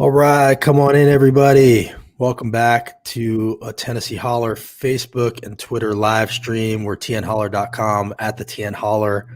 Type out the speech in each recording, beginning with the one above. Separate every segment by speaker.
Speaker 1: All right, come on in, everybody. Welcome back to a Tennessee Holler Facebook and Twitter live stream. We're tnholler.com, at the TN Holler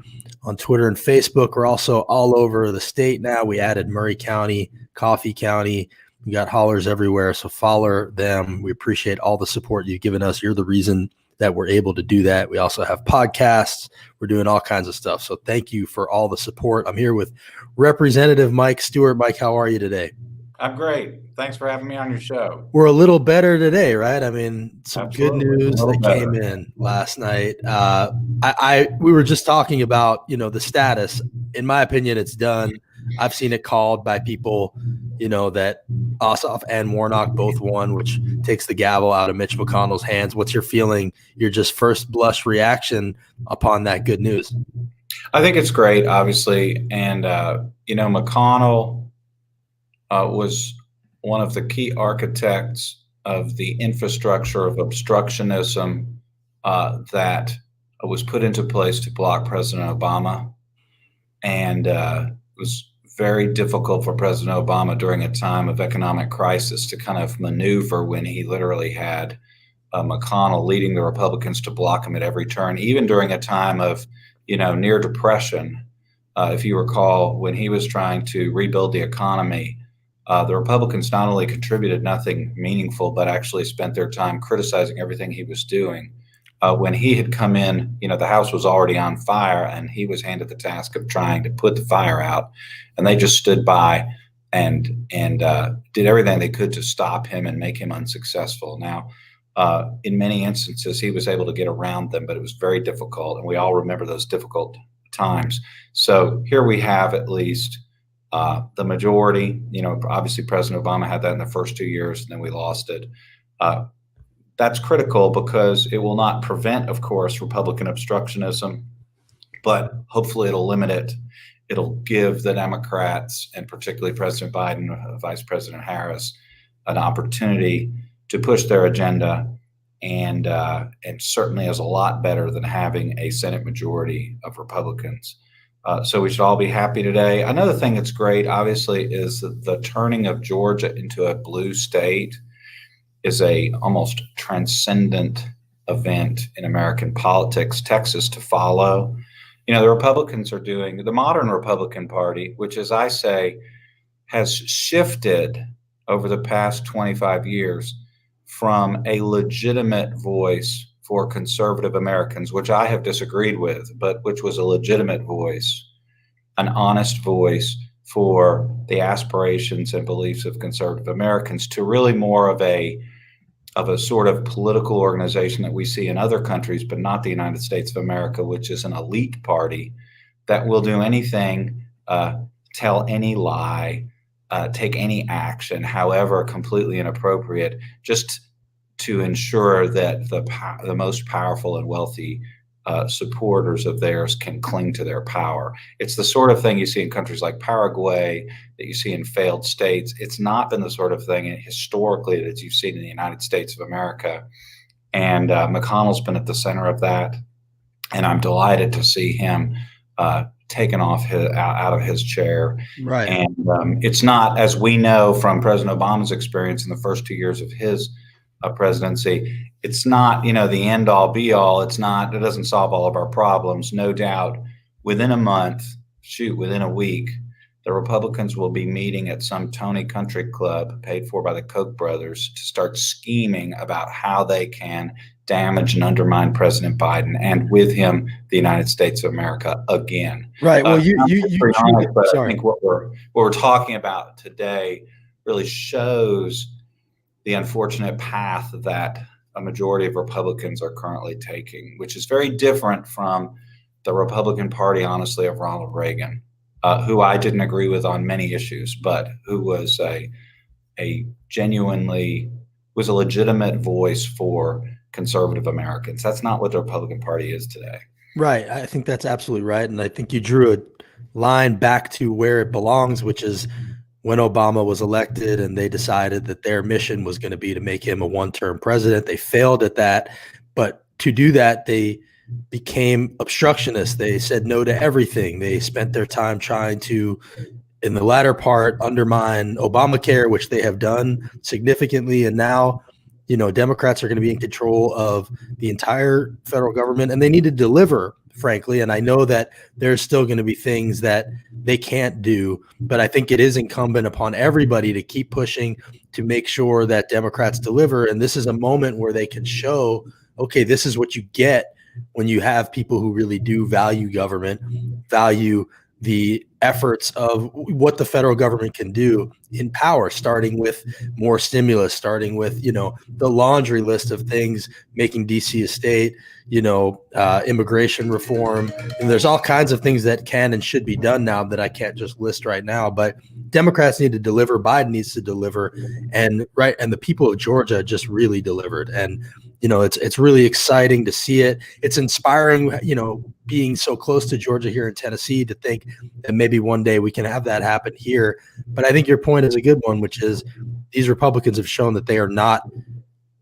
Speaker 1: on Twitter and Facebook. We're also all over the state now. We added Murray County, Coffee County. We got hollers everywhere, so follow them. We appreciate all the support you've given us. You're the reason that we're able to do that. We also have podcasts. We're doing all kinds of stuff. So thank you for all the support. I'm here with Representative Mike Stewart. Mike, how are you today?
Speaker 2: I'm great. Thanks for having me on your show.
Speaker 1: We're a little better today, right? I mean, some
Speaker 2: Absolutely.
Speaker 1: good news that came in last night. We were just talking about, the status. In my opinion, it's done. I've seen it called by people, that Ossoff and Warnock both won, which takes the gavel out of Mitch McConnell's hands. What's your feeling, your just first blush reaction upon that good news?
Speaker 2: I think it's great, obviously. And, McConnell was one of the key architects of the infrastructure of obstructionism that was put into place to block President Obama. And it was very difficult for President Obama during a time of economic crisis to kind of maneuver when he literally had McConnell leading the Republicans to block him at every turn, even during a time of, near depression. If you recall, when he was trying to rebuild the economy, the Republicans not only contributed nothing meaningful, but actually spent their time criticizing everything he was doing. When he had come in, the house was already on fire, and he was handed the task of trying to put the fire out. And they just stood by and did everything they could to stop him and make him unsuccessful. Now, in many instances, he was able to get around them, but it was very difficult. And we all remember those difficult times. So here we have at least the majority. Obviously President Obama had that in the first 2 years, and then we lost it. That's critical because it will not prevent, of course, Republican obstructionism, but hopefully it'll limit it. It'll give the Democrats, and particularly President Biden, Vice President Harris, an opportunity to push their agenda, and certainly is a lot better than having a Senate majority of Republicans. So we should all be happy today. Another thing that's great, obviously, is the turning of Georgia into a blue state is a almost transcendent event in American politics. Texas to follow. The Republicans are doing, the modern Republican Party, which, as I say, has shifted over the past 25 years from a legitimate voice for conservative Americans, which I have disagreed with, but which was a legitimate voice, an honest voice for the aspirations and beliefs of conservative Americans, to really more of a sort of political organization that we see in other countries, but not the United States of America, which is an elite party that will do anything, tell any lie, take any action, however completely inappropriate, just to ensure that the most powerful and wealthy supporters of theirs can cling to their power. It's the sort of thing you see in countries like Paraguay, that you see in failed states. It's not been the sort of thing historically that you've seen in the United States of America. And McConnell's been at the center of that. And I'm delighted to see him taken off out of his chair.
Speaker 1: Right.
Speaker 2: And it's not, as we know from President Obama's experience in the first 2 years of his presidency, it's not, the end all be all. It doesn't solve all of our problems. No doubt within a month, within a week, the Republicans will be meeting at some Tony Country Club paid for by the Koch brothers to start scheming about how they can damage and undermine President Biden, and with him, the United States of America again.
Speaker 1: Right. Well,
Speaker 2: I think what we're talking about today really shows the unfortunate path that a majority of Republicans are currently taking, which is very different from the Republican Party, honestly, of Ronald Reagan, who I didn't agree with on many issues, but who was a legitimate voice for conservative Americans. That's not what the Republican Party is today.
Speaker 1: Right. I think that's absolutely right. And I think you drew a line back to where it belongs, which is when Obama was elected and they decided that their mission was going to be to make him a one-term president. They failed at that. But to do that, they became obstructionists. They said no to everything. They spent their time trying to in the latter part undermine Obamacare, which they have done significantly. And now, Democrats are going to be in control of the entire federal government, and they need to deliver, frankly. And I know that there's still going to be things that they can't do, but I think it is incumbent upon everybody to keep pushing to make sure that Democrats deliver. And this is a moment where they can show, okay, this is what you get when you have people who really do value government, value the efforts of what the federal government can do in power, starting with more stimulus, starting with, the laundry list of things, making DC a state, immigration reform. And there's all kinds of things that can and should be done now that I can't just list right now, but Democrats need to deliver. Biden needs to deliver. And the people of Georgia just really delivered. And, it's really exciting to see it. It's inspiring, being so close to Georgia here in Tennessee, to think that maybe one day we can have that happen here. But I think your point is a good one, which is these Republicans have shown that they are not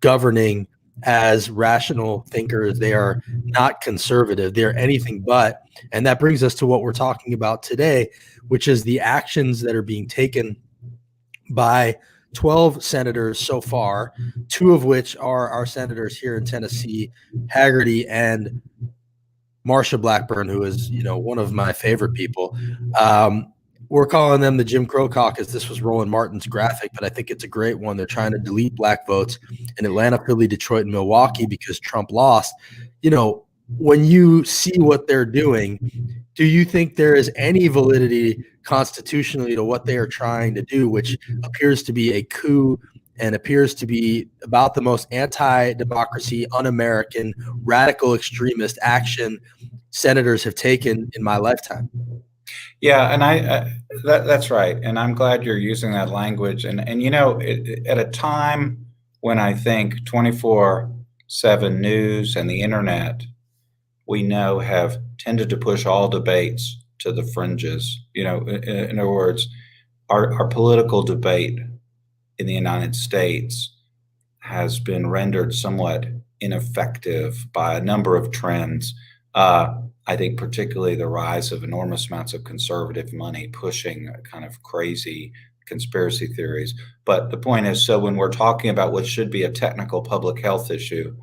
Speaker 1: governing as rational thinkers. They are not conservative. They're anything but. And that brings us to what we're talking about today, which is the actions that are being taken by 12 senators so far, 2 of which are our senators here in Tennessee, Hagerty and Marsha Blackburn, who is, one of my favorite people. We're calling them the Jim Crow Caucus. This was Roland Martin's graphic, but I think it's a great one. They're trying to delete black votes in Atlanta, Philly, Detroit, and Milwaukee because Trump lost. When you see what they're doing, do you think there is any validity constitutionally to what they are trying to do, which appears to be a coup and appears to be about the most anti-democracy, un-American, radical extremist action senators have taken in my lifetime?
Speaker 2: Yeah, and that's right. And I'm glad you're using that language. And at a time when I think 24/7 news and the internet, we know, have tended to push all debates to the fringes. In other words, our political debate in the United States has been rendered somewhat ineffective by a number of trends. I think particularly the rise of enormous amounts of conservative money pushing kind of crazy conspiracy theories. But the point is, so when we're talking about what should be a technical public health issue,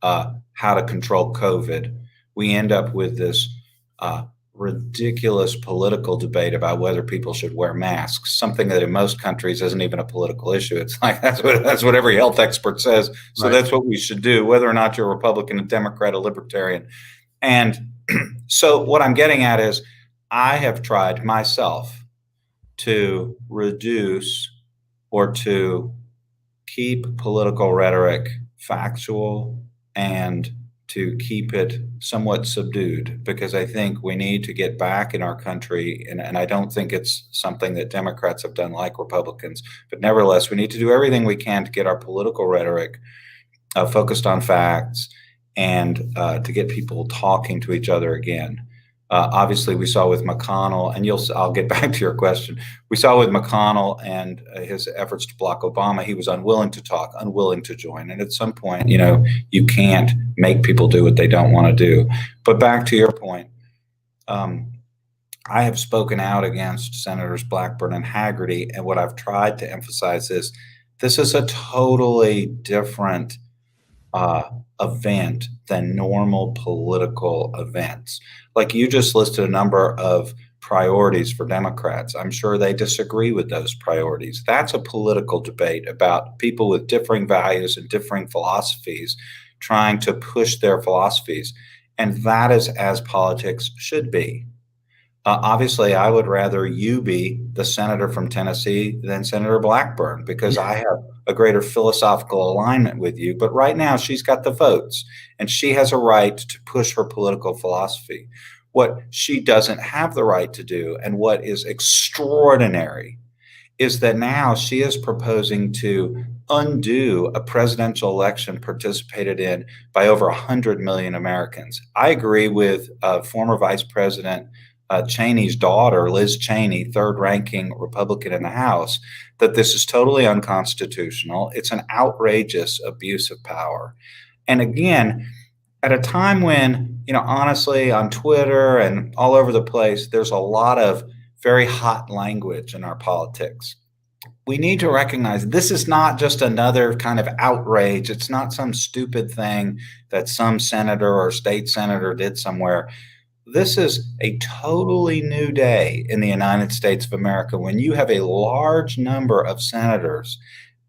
Speaker 2: how to control COVID, we end up with this ridiculous political debate about whether people should wear masks, something that in most countries isn't even a political issue. It's like that's what every health expert says. So That's what we should do, whether or not you're a Republican, a Democrat, a Libertarian. And so what I'm getting at is I have tried myself to reduce or to keep political rhetoric factual and to keep it somewhat subdued, because I think we need to get back in our country. And I don't think it's something that Democrats have done like Republicans, but nevertheless, we need to do everything we can to get our political rhetoric focused on facts and to get people talking to each other again. Obviously, we saw with McConnell, and I'll get back to your question. We saw with McConnell and his efforts to block Obama, he was unwilling to talk, unwilling to join. And at some point, you can't make people do what they don't want to do. But back to your point, I have spoken out against Senators Blackburn and Hagerty, and what I've tried to emphasize is this is a totally different event than normal political events. Like you just listed a number of priorities for Democrats. I'm sure they disagree with those priorities. That's a political debate about people with differing values and differing philosophies trying to push their philosophies. And that is as politics should be. Obviously, I would rather you be the senator from Tennessee than Senator Blackburn, because I have a greater philosophical alignment with you. But right now, she's got the votes, and she has a right to push her political philosophy. What she doesn't have the right to do, and what is extraordinary, is that now she is proposing to undo a presidential election participated in by over 100 million Americans. I agree with former Vice President Cheney's daughter, Liz Cheney, third-ranking Republican in the House, that this is totally unconstitutional. It's an outrageous abuse of power. And again, at a time when, honestly, on Twitter and all over the place, there's a lot of very hot language in our politics. We need to recognize this is not just another kind of outrage. It's not some stupid thing that some senator or state senator did somewhere. This is a totally new day in the United States of America when you have a large number of senators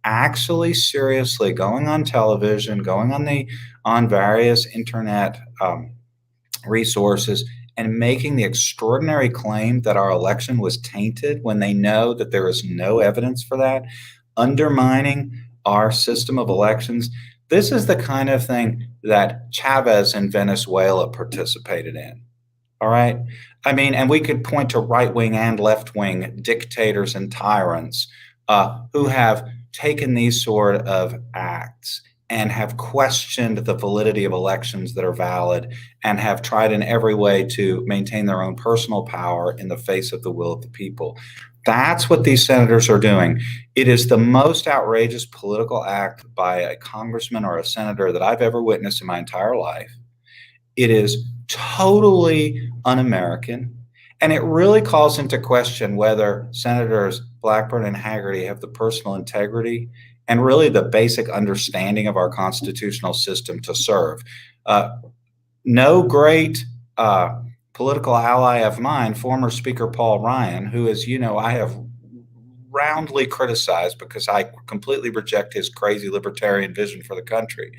Speaker 2: actually seriously going on television, going on various internet resources, and making the extraordinary claim that our election was tainted when they know that there is no evidence for that, undermining our system of elections. This is the kind of thing that Chavez in Venezuela participated in. All right. I mean, and we could point to right wing and left wing dictators and tyrants who have taken these sort of acts and have questioned the validity of elections that are valid and have tried in every way to maintain their own personal power in the face of the will of the people. That's what these senators are doing. It is the most outrageous political act by a congressman or a senator that I've ever witnessed in my entire life. It is totally un-American, and it really calls into question whether Senators Blackburn and Hagerty have the personal integrity and really the basic understanding of our constitutional system to serve. No great political ally of mine, former Speaker Paul Ryan, who, as you know, I have roundly criticized because I completely reject his crazy libertarian vision for the country.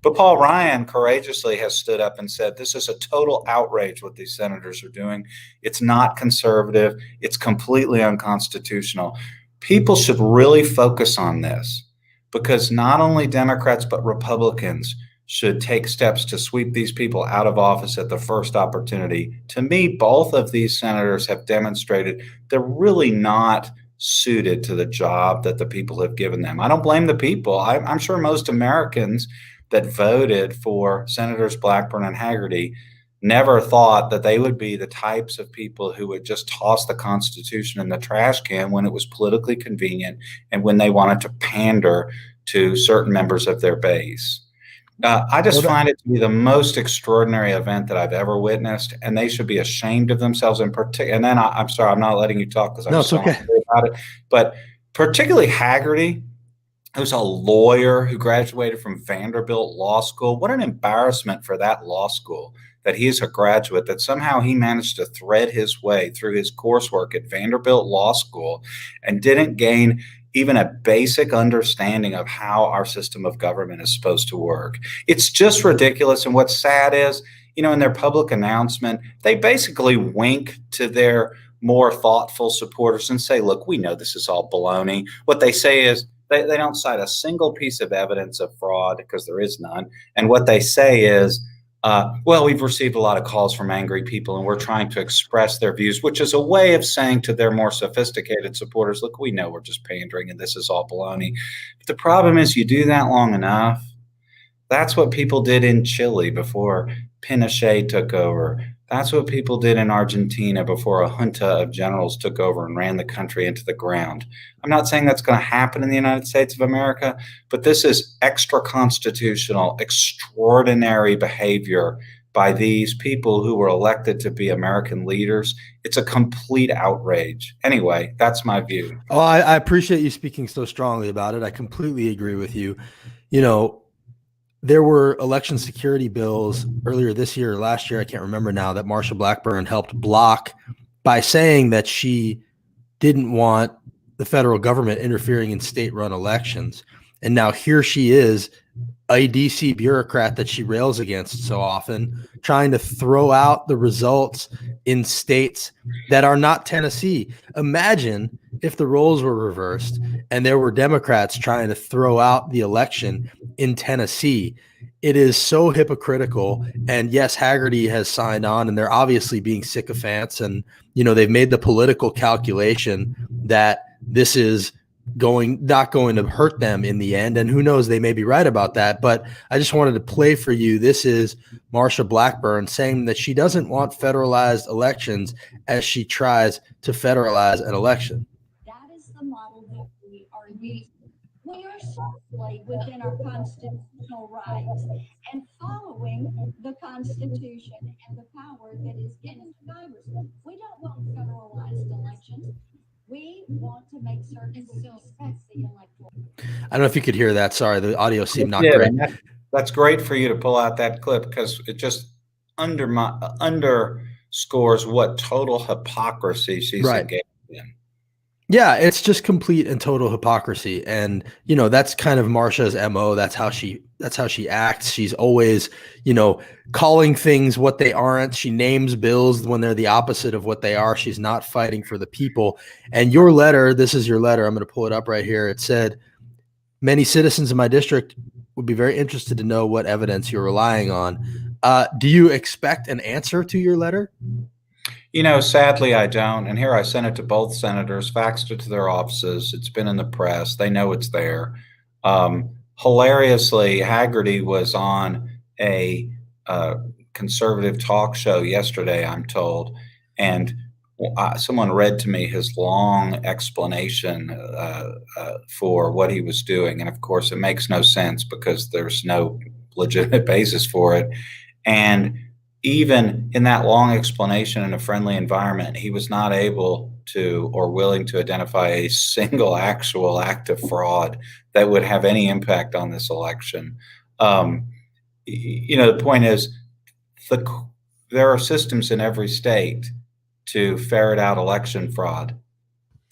Speaker 2: But Paul Ryan courageously has stood up and said, this is a total outrage what these senators are doing. It's not conservative. It's completely unconstitutional. People should really focus on this because not only Democrats, but Republicans should take steps to sweep these people out of office at the first opportunity. To me, both of these senators have demonstrated they're really not suited to the job that the people have given them. I don't blame the people. I'm sure most Americans that voted for Senators Blackburn and Hagerty never thought that they would be the types of people who would just toss the Constitution in the trash can when it was politically convenient and when they wanted to pander to certain members of their base. I just find it to be the most extraordinary event that I've ever witnessed, and they should be ashamed of themselves in particular. And then I'm sorry, I'm not letting you talk because I'm so angry about it. But particularly Hagerty, who's a lawyer who graduated from Vanderbilt Law School. What an embarrassment for that law school that he is a graduate, that somehow he managed to thread his way through his coursework at Vanderbilt Law School and didn't gain even a basic understanding of how our system of government is supposed to work. It's just ridiculous. And what's sad is, you know, in their public announcement, they basically wink to their more thoughtful supporters and say, look, we know this is all baloney. What they say is they don't cite a single piece of evidence of fraud because there is none. And what they say is, well, we've received a lot of calls from angry people and we're trying to express their views, which is a way of saying to their more sophisticated supporters, look, we know we're just pandering and this is all baloney. But the problem is you do that long enough. That's what people did in Chile before Pinochet took over. That's what people did in Argentina before a junta of generals took over and ran the country into the ground. I'm not saying that's going to happen in the United States of America, but this is extra constitutional, extraordinary behavior by these people who were elected to be American leaders. It's a complete outrage. Anyway, that's my view.
Speaker 1: Oh, I appreciate you speaking so strongly about it. I completely agree with you. You know, there were election security bills earlier this year or last year, I can't remember now, that Marsha Blackburn helped block by saying that she didn't want the federal government interfering in state-run elections. And now here she is, a DC bureaucrat that she rails against so often, trying to throw out the results in states that are not Tennessee. Imagine if the roles were reversed and there were Democrats trying to throw out the election in Tennessee. It is so hypocritical. And yes, Hagerty has signed on and they're obviously being sycophants. And, you know, they've made the political calculation that this is not going to hurt them in the end. And who knows, they may be right about that. But I just wanted to play for you. This is Marsha Blackburn saying that she doesn't want federalized elections as she tries to federalize an election.
Speaker 3: That is the model that we are using. We are solely within our constitutional rights and following the Constitution and the power that is given to Congress. We don't want federalized elections. officer inspects the electoral.
Speaker 1: I don't know if you could hear that. Sorry, the audio seemed not
Speaker 2: Yeah,
Speaker 1: great.
Speaker 2: and that's great for you to pull out that clip because it just underscores what total hypocrisy she's
Speaker 1: Right.
Speaker 2: engaged in.
Speaker 1: Yeah, it's just complete and total hypocrisy. And, that's kind of Marsha's MO. That's how she acts. She's always, calling things what they aren't. She names bills when they're the opposite of what they are. She's not fighting for the people. And your letter, this is your letter. I'm going to pull it up right here. It said, many citizens in my district would be very interested to know what evidence you're relying on. Do you expect an answer to your letter?
Speaker 2: Sadly, I don't. And here I sent it to both senators, faxed it to their offices. It's been in the press. They know it's there. Hilariously, Hagerty was on a conservative talk show yesterday, I'm told, and someone read to me his long explanation for what he was doing. And of course, it makes no sense because there's no legitimate basis for it. And even in that long explanation in a friendly environment, he was not able to or willing to identify a single actual act of fraud that would have any impact on this election. The point is, there are systems in every state to ferret out election fraud.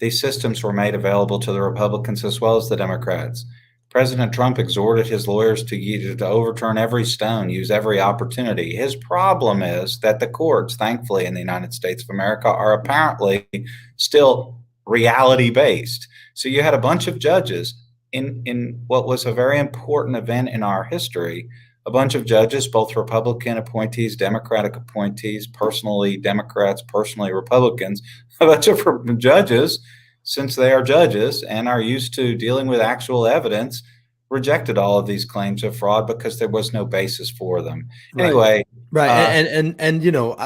Speaker 2: These systems were made available to the Republicans as well as the Democrats. President Trump exhorted his lawyers to overturn every stone, use every opportunity. His problem is that the courts, thankfully, in the United States of America, are apparently still reality-based. So you had a bunch of judges in what was a very important event in our history, a bunch of judges, both Republican appointees, Democratic appointees, personally Democrats, personally Republicans, a bunch of judges, since they are judges and are used to dealing with actual evidence, rejected all of these claims of fraud because there was no basis for them.
Speaker 1: Right.
Speaker 2: Anyway.
Speaker 1: Right. And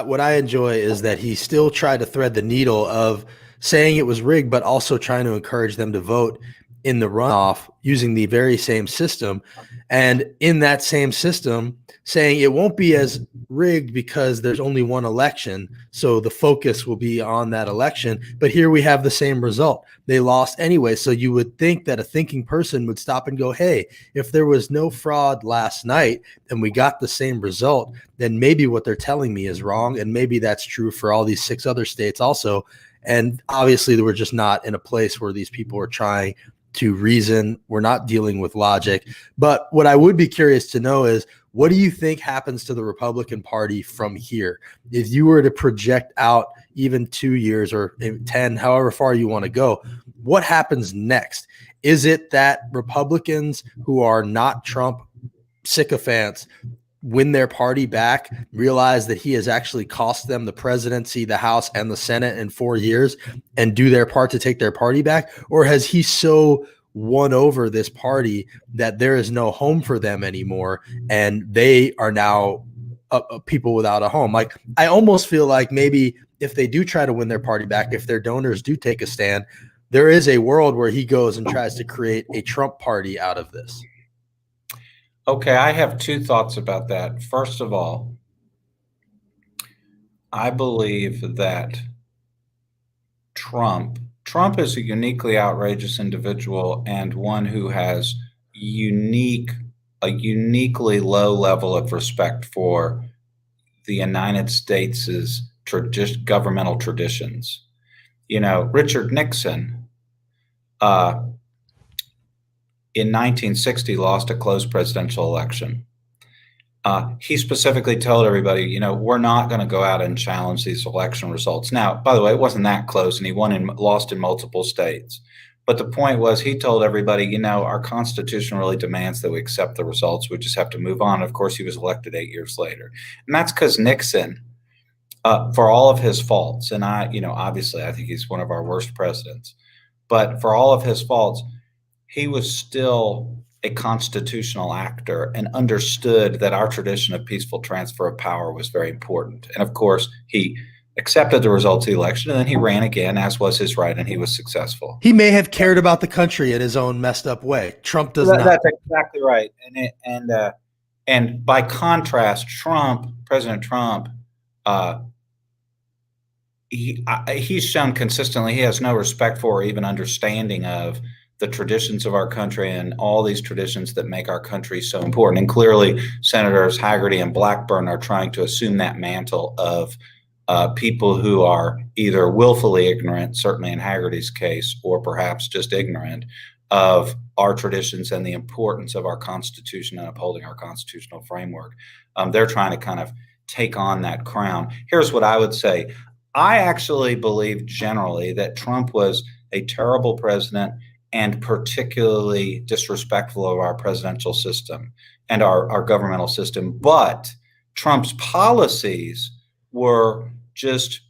Speaker 1: what I enjoy is that he still tried to thread the needle of saying it was rigged, but also trying to encourage them to vote in the runoff using the very same system. And in that same system, saying it won't be as rigged because there's only one election. So the focus will be on that election. But here we have the same result. They lost anyway. So you would think that a thinking person would stop and go, hey, if there was no fraud last night and we got the same result, then maybe what they're telling me is wrong. And maybe that's true for all these 6 other states also. And obviously, we're just not in a place where these people are trying to reason. We're not dealing with logic. But what I would be curious to know is, what do you think happens to the Republican Party from here? If you were to project out even 2 years or 10, however far you want to go, what happens next? Is it that Republicans who are not Trump sycophants win their party back, realize that he has actually cost them the presidency, the House, and the Senate in 4 years, and do their part to take their party back? Or has he so won over this party that there is no home for them anymore, and they are now people without a home? Like, I almost feel like maybe if they do try to win their party back, if their donors do take a stand, there is a world where he goes and tries to create a Trump party out of this.
Speaker 2: Okay, I have 2 thoughts about that. First of all, I believe that Trump is a uniquely outrageous individual and one who has a uniquely low level of respect for the United States' governmental traditions. Richard Nixon, in 1960, lost a close presidential election. He specifically told everybody, we're not going to go out and challenge these election results. Now, by the way, it wasn't that close, and he lost in multiple states. But the point was, he told everybody, our Constitution really demands that we accept the results. We just have to move on. Of course, he was elected 8 years later. And that's because Nixon, for all of his faults, and obviously, I think he's one of our worst presidents, but for all of his faults, he was still a constitutional actor and understood that our tradition of peaceful transfer of power was very important. And of course, he accepted the results of the election, and then he ran again, as was his right, and he was successful.
Speaker 1: He may have cared about the country in his own messed up way. Trump does not.
Speaker 2: That's exactly right. And by contrast, President Trump, he's shown consistently he has no respect for or even understanding of the traditions of our country and all these traditions that make our country so important. And clearly, Senators Hagerty and Blackburn are trying to assume that mantle of people who are either willfully ignorant, certainly in Hagerty's case, or perhaps just ignorant of our traditions and the importance of our Constitution and upholding our constitutional framework. They're trying to kind of take on that crown. Here's what I would say. I actually believe generally that Trump was a terrible president and particularly disrespectful of our presidential system and our governmental system. But Trump's policies were just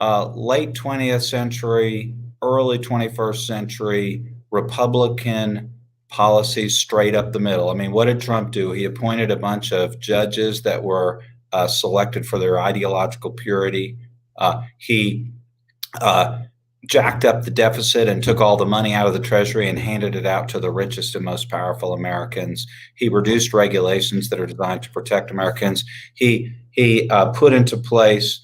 Speaker 2: late 20th century, early 21st century Republican policies straight up the middle. I mean, what did Trump do? He appointed a bunch of judges that were selected for their ideological purity. He jacked up the deficit and took all the money out of the Treasury and handed it out to the richest and most powerful Americans. He reduced regulations that are designed to protect Americans. He put into place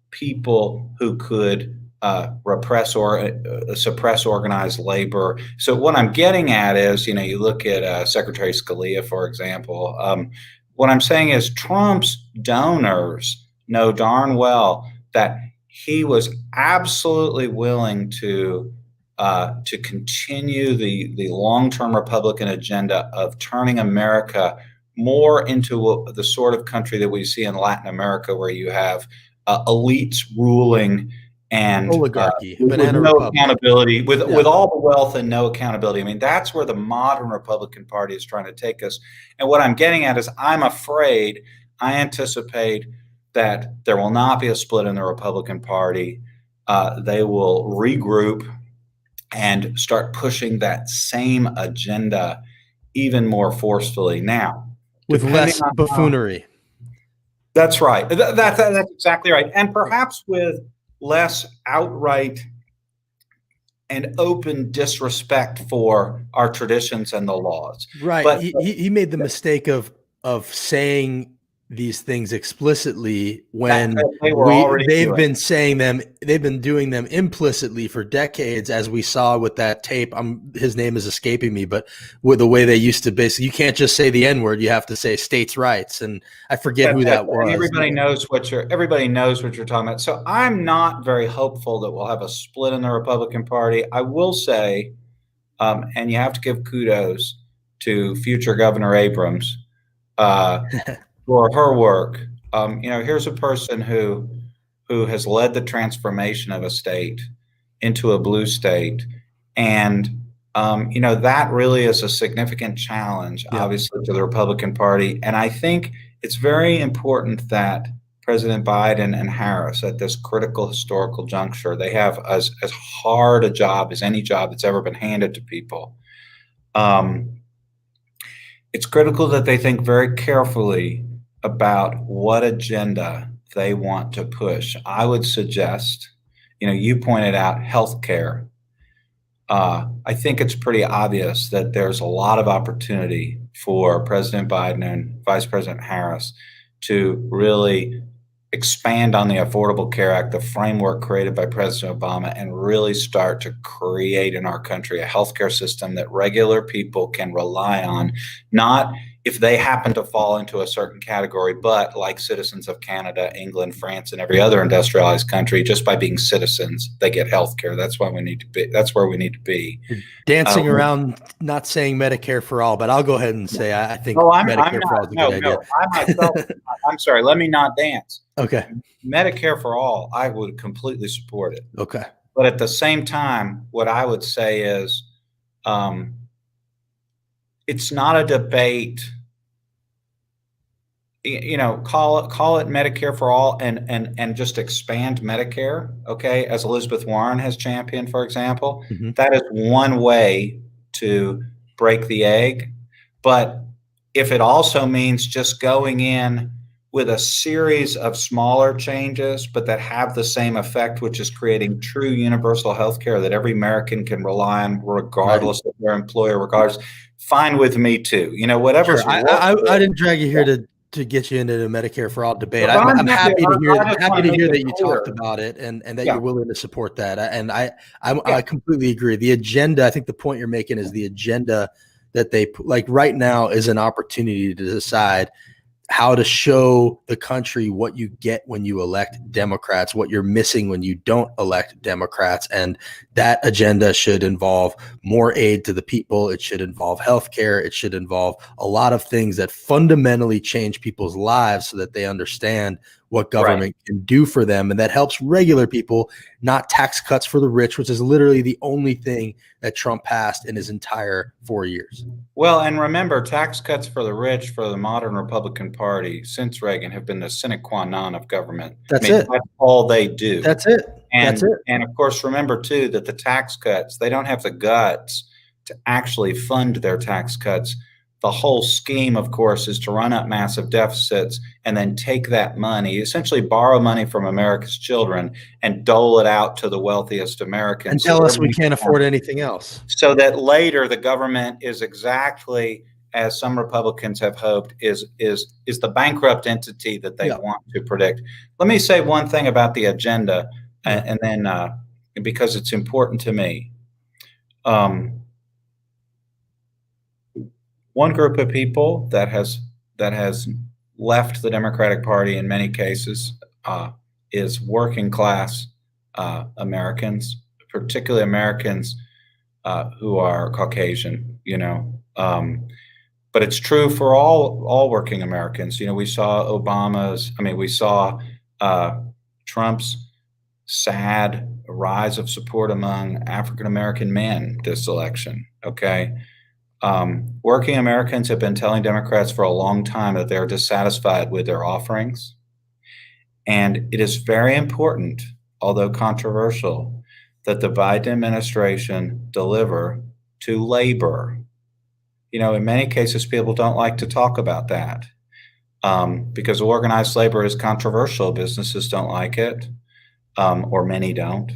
Speaker 2: people who could repress or suppress organized labor. So what I'm getting at is, you look at Secretary Scalia, for example. What I'm saying is Trump's donors know darn well that he was absolutely willing to continue the long-term Republican agenda of turning America more into the sort of country that we see in Latin America, where you have elites ruling and
Speaker 1: oligarchy,
Speaker 2: with no accountability, with all the wealth and no accountability. I mean, that's where the modern Republican Party is trying to take us. And what I'm getting at is I anticipate that there will not be a split in the Republican Party. They will regroup and start pushing that same agenda even more forcefully. Now,
Speaker 1: with less buffoonery.
Speaker 2: That's right. That's exactly right. And perhaps with less outright and open disrespect for our traditions and the laws.
Speaker 1: Right. But he made the mistake of saying these things explicitly when they've been doing them implicitly for decades, as we saw with that tape. His name is escaping me, but with the way they used to basically, you can't just say the N-word, you have to say states' rights. And I forget who that was.
Speaker 2: Everybody knows what you're talking about. So I'm not very hopeful that we'll have a split in the Republican Party. I will say, and you have to give kudos to future Governor Abrams, for her work. Here's a person who has led the transformation of a state into a blue state. And, that really is a significant challenge, obviously, to the Republican Party. And I think it's very important that President Biden and Harris, at this critical historical juncture, they have as hard a job as any job that's ever been handed to people. It's critical that they think very carefully about what agenda they want to push. I would suggest, you pointed out healthcare. I think it's pretty obvious that there's a lot of opportunity for President Biden and Vice President Harris to really expand on the Affordable Care Act, the framework created by President Obama, and really start to create in our country a healthcare system that regular people can rely on, not if they happen to fall into a certain category, but like citizens of Canada, England, France, and every other industrialized country, just by being citizens, they get health care. That's why we need to be. That's where we need to be.
Speaker 1: You're dancing around not saying Medicare for all, but I'll go ahead and say I think Medicare for all is a good idea.
Speaker 2: I'm sorry. Let me not dance.
Speaker 1: Okay.
Speaker 2: Medicare for all, I would completely support it.
Speaker 1: Okay.
Speaker 2: But at the same time, what I would say is, it's not a debate. Call it Medicare for all, and just expand Medicare. Okay, as Elizabeth Warren has championed, for example, that is one way to break the egg. But if it also means just going in with a series of smaller changes, but that have the same effect, which is creating true universal health care that every American can rely on, regardless of their employer, fine with me too. Whatever.
Speaker 1: Sure. I didn't drag you here to get you into the Medicare for all debate.
Speaker 2: Well,
Speaker 1: I'm happy to hear
Speaker 2: I just wanna make
Speaker 1: that
Speaker 2: it
Speaker 1: you
Speaker 2: clear.
Speaker 1: talked about it and that
Speaker 2: Yeah.
Speaker 1: you're willing to support that. And I
Speaker 2: Yeah.
Speaker 1: completely agree. The agenda, I think the point you're making is the agenda that they like right now is an opportunity to decide how to show the country what you get when you elect Democrats, what you're missing when you don't elect Democrats. And that agenda should involve more aid to the people. It should involve healthcare. It should involve a lot of things that fundamentally change people's lives so that they understand what government can do for them. And that helps regular people, not tax cuts for the rich, which is literally the only thing that Trump passed in his entire 4 years.
Speaker 2: Well, and remember, tax cuts for the rich for the modern Republican Party since Reagan have been the sine qua non of government.
Speaker 1: That's it.
Speaker 2: That's all they do.
Speaker 1: That's it.
Speaker 2: And,
Speaker 1: That's it.
Speaker 2: And of course, remember too that the tax cuts, they don't have the guts to actually fund their tax cuts. The whole scheme, of course, is to run up massive deficits and then take that money, essentially borrow money from America's children and dole it out to the wealthiest Americans.
Speaker 1: And tell us we can't afford anything else.
Speaker 2: So that later the government is exactly as some Republicans have hoped is the bankrupt entity that they want to predict. Let me say one thing about the agenda, and then because it's important to me. One group of people that has left the Democratic Party in many cases is working class Americans, particularly Americans who are Caucasian, you know. But it's true for all working Americans. You know, we saw we saw Trump's sad rise of support among African American men this election. Okay. Working Americans have been telling Democrats for a long time that they're dissatisfied with their offerings. And it is very important, although controversial, that the Biden administration deliver to labor. You know, in many cases, people don't like to talk about that because organized labor is controversial. Businesses don't like it, or many don't.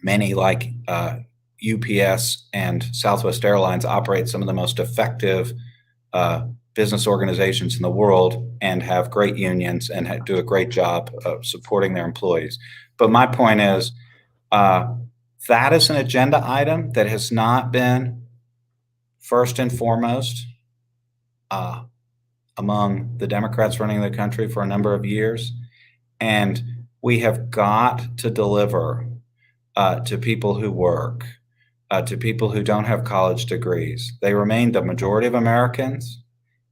Speaker 2: Many, like UPS and Southwest Airlines, operate some of the most effective business organizations in the world and have great unions and do a great job of supporting their employees. But my point is that is an agenda item that has not been first and foremost among the Democrats running the country for a number of years. And we have got to deliver to people who work, to people who don't have college degrees. They remain the majority of Americans.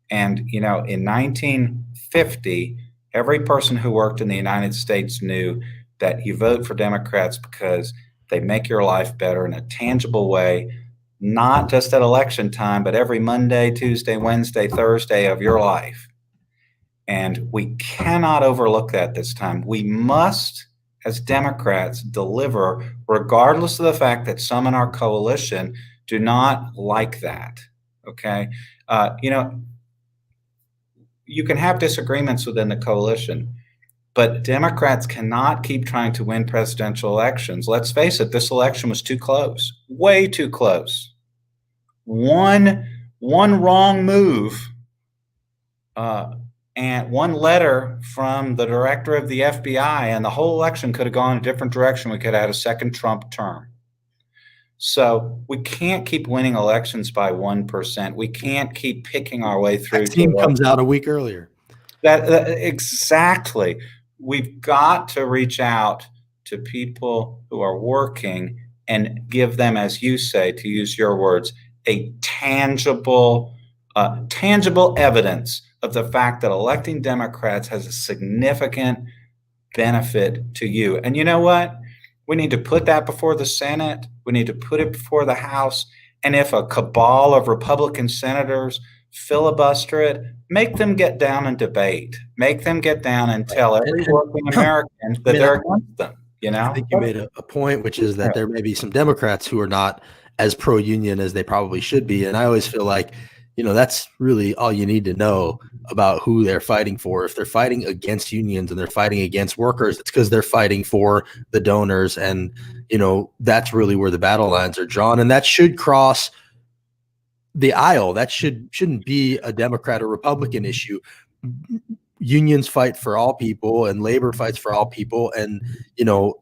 Speaker 2: And, you know, in 1950, every person who worked in the United States knew that you vote for Democrats because they make your life better in a tangible way, not just at election time, but every Monday, Tuesday, Wednesday, Thursday of your life. And we cannot overlook that this time. We must, as Democrats, deliver, regardless of the fact that some in our coalition do not like that. Okay. You know, you can have disagreements within the coalition, but Democrats cannot keep trying to win presidential elections. Let's face it, this election was too close, way too close. One wrong move and one letter from the director of the FBI, and the whole election could have gone a different direction. We could have had a second Trump term. So we can't keep winning elections by 1%. We can't keep picking our way through.
Speaker 1: That team comes out a week earlier.
Speaker 2: That exactly. We've got to reach out to people who are working and give them, as you say, to use your words, a tangible evidence of the fact that electing Democrats has a significant benefit to you. And you know what? We need to put that before the Senate. We need to put it before the House. And if a cabal of Republican senators filibuster it, make them get down and debate. Make them get down and tell every working American that they're against them. You know,
Speaker 1: I think you made a point, which is that there may be some Democrats who are not as pro-union as they probably should be. And I always feel like, you know, that's really all you need to know about who they're fighting for. If they're fighting against unions and they're fighting against workers, it's because they're fighting for the donors. And, you know, that's really where the battle lines are drawn. And that should cross the aisle. That shouldn't be a Democrat or Republican issue. unions fight for all people and labor fights for all people. And,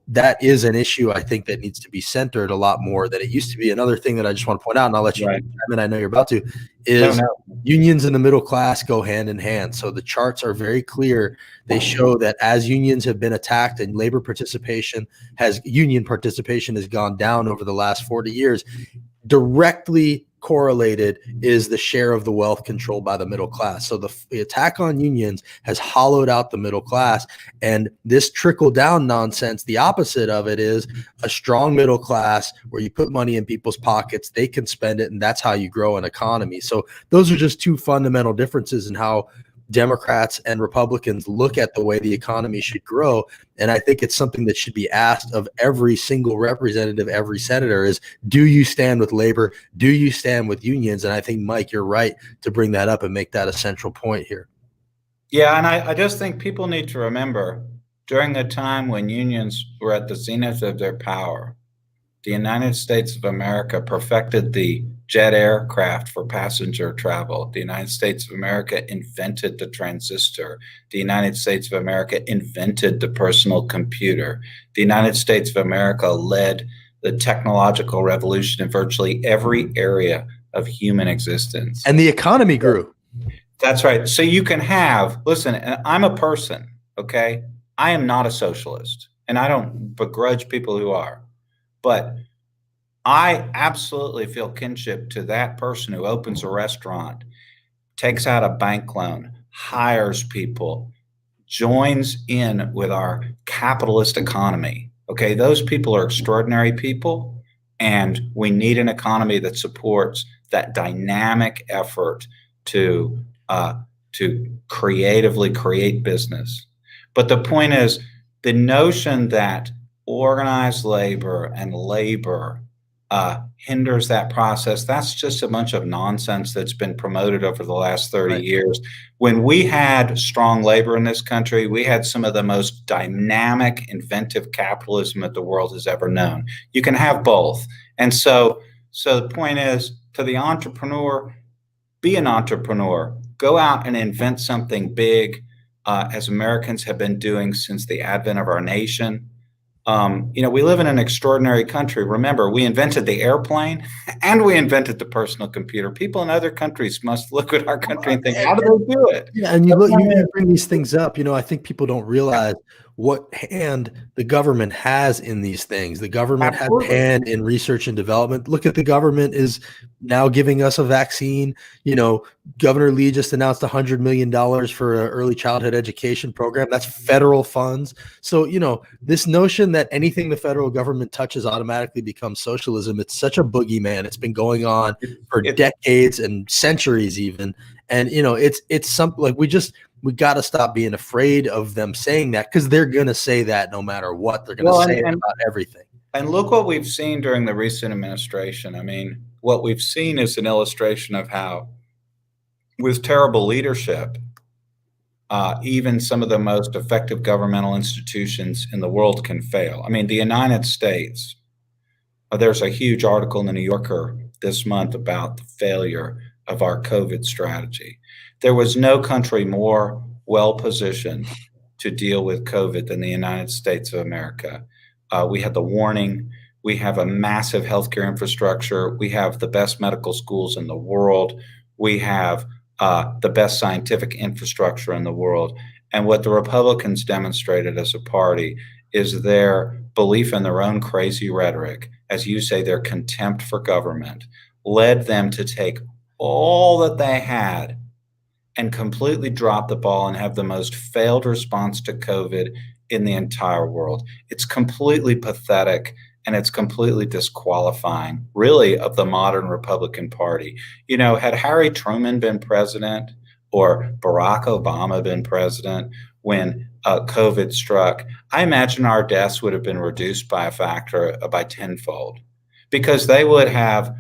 Speaker 1: that is an issue, I think, that needs to be centered a lot more than it used to be. Another thing that I just want to point out, and I'll let you,
Speaker 2: Right.
Speaker 1: and I know you're about to, is
Speaker 2: No.
Speaker 1: unions and the middle class go hand in hand. So the charts are very clear. They show that as unions have been attacked and union participation has gone down over the last 40 years, directly correlated is the share of the wealth controlled by the middle class. So the attack on unions has hollowed out the middle class. And this trickle down nonsense, the opposite of it is a strong middle class where you put money in people's pockets, they can spend it, and that's how you grow an economy. So those are just two fundamental differences in how Democrats and Republicans look at the way the economy should grow. And I think it's something that should be asked of every single representative, every senator is, do you stand with labor? Do you stand with unions? And I think, Mike, you're right to bring that up and make that a central point here.
Speaker 2: Yeah, and I just think people need to remember during the time when unions were at the zenith of their power, the United States of America perfected the jet aircraft for passenger travel. The United States of America invented the transistor. The United States of America invented the personal computer. The United States of America led the technological revolution in virtually every area of human existence.
Speaker 1: And the economy grew.
Speaker 2: That's right. So you can listen, I'm a person, okay? I am not a socialist, and I don't begrudge people who are. But I absolutely feel kinship to that person who opens a restaurant, takes out a bank loan, hires people, joins in with our capitalist economy. Okay, those people are extraordinary people, and we need an economy that supports that dynamic effort to creatively create business. But the point is, the notion that organized labor and labor hinders that process, that's just a bunch of nonsense that's been promoted over the last 30 years. When we had strong labor in this country, we had some of the most dynamic, inventive capitalism that the world has ever known. You can have both. And so the point is, to the entrepreneur, be an entrepreneur. Go out and invent something big, as Americans have been doing since the advent of our nation. We live in an extraordinary country. Remember, we invented the airplane and we invented the personal computer. People in other countries must look at our country and think, how do they do it?
Speaker 1: Yeah, and you bring these things up. I think people don't realize what hand the government has in these things. The government has a hand in research and development. Look at the government is now giving us a vaccine. Governor Lee just announced $100 million for an early childhood education program. That's federal funds. So, this notion that anything the federal government touches automatically becomes socialism, it's such a boogeyman. It's been going on for decades and centuries even. And, it's something like we got to stop being afraid of them saying that, because they're going to say that no matter what. They're going to say it about everything.
Speaker 2: And look what we've seen during the recent administration. I mean, what we've seen is an illustration of how, with terrible leadership, even some of the most effective governmental institutions in the world can fail. I mean, the United States, there's a huge article in the New Yorker this month about the failure of our COVID strategy. There was no country more well-positioned to deal with COVID than the United States of America. We had the warning. We have a massive healthcare infrastructure. We have the best medical schools in the world. We have the best scientific infrastructure in the world. And what the Republicans demonstrated as a party is their belief in their own crazy rhetoric, as you say, their contempt for government, led them to take all that they had and completely drop the ball and have the most failed response to COVID in the entire world. It's completely pathetic, and it's completely disqualifying, really, of the modern Republican Party. Had Harry Truman been president or Barack Obama been president when COVID struck, I imagine our deaths would have been reduced by a factor by tenfold, because they would have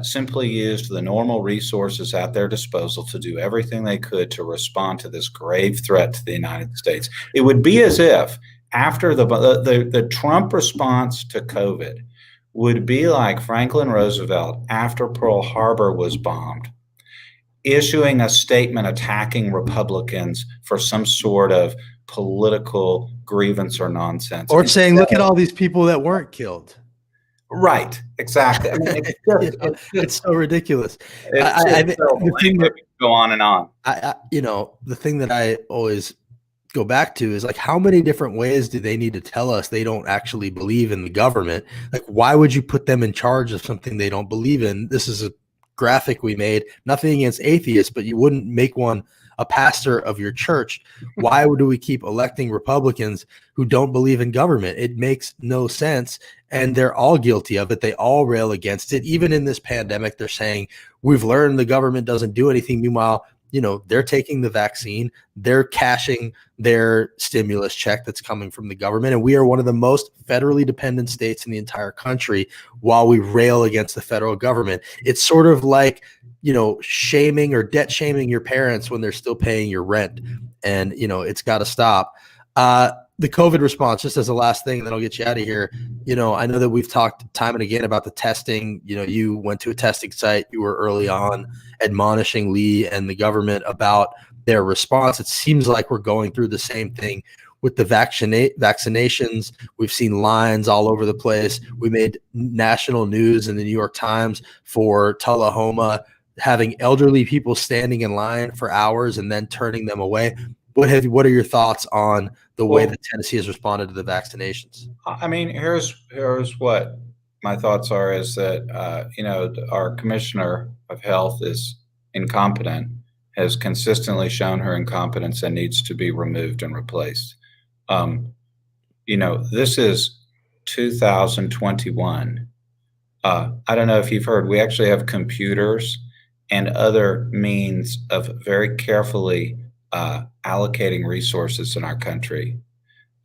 Speaker 2: simply used the normal resources at their disposal to do everything they could to respond to this grave threat to the United States. It would be as if after the Trump response to COVID would be like Franklin Roosevelt after Pearl Harbor was bombed. issuing a statement attacking Republicans for some sort of political grievance or nonsense.
Speaker 1: Or saying, look at all these people that weren't killed.
Speaker 2: Right, exactly. I mean,
Speaker 1: It's so ridiculous.
Speaker 2: The thing that go on and on.
Speaker 1: The thing that I always go back to is like, how many different ways do they need to tell us they don't actually believe in the government? Like, why would you put them in charge of something they don't believe in? This is a graphic we made, nothing against atheists, but you wouldn't make one a pastor of your church. Why do we keep electing Republicans who don't believe in government? It makes no sense. And they're all guilty of it. They all rail against it. Even in this pandemic, they're saying we've learned the government doesn't do anything. Meanwhile, they're taking the vaccine, they're cashing their stimulus check that's coming from the government. And we are one of the most federally dependent states in the entire country while we rail against the federal government. It's sort of like, shaming or debt shaming your parents when they're still paying your rent. And, it's got to stop. The COVID response, just as a last thing, and then I'll get you out of here. I know that we've talked time and again about the testing. You went to a testing site. You were early on admonishing Lee and the government about their response. It seems like we're going through the same thing with the vaccinations. We've seen lines all over the place. We made national news in the New York Times for Tullahoma, having elderly people standing in line for hours and then turning them away. What are your thoughts on the way that Tennessee has responded to the vaccinations?
Speaker 2: I mean, here's what my thoughts are: is that our commissioner of health is incompetent, has consistently shown her incompetence, and needs to be removed and replaced. This is 2021. I don't know if you've heard, we actually have computers and other means of very carefully allocating resources in our country.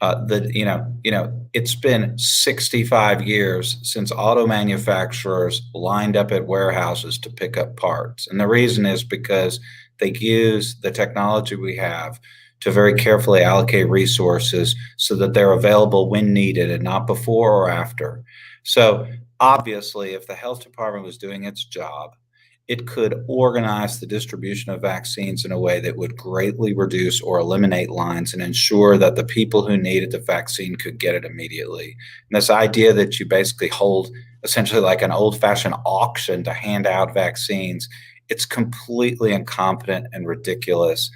Speaker 2: It's been 65 years since auto manufacturers lined up at warehouses to pick up parts. And the reason is because they use the technology we have to very carefully allocate resources so that they're available when needed and not before or after. So obviously, if the health department was doing its job, it could organize the distribution of vaccines in a way that would greatly reduce or eliminate lines and ensure that the people who needed the vaccine could get it immediately. And this idea that you basically hold essentially like an old-fashioned auction to hand out vaccines, it's completely incompetent and ridiculous.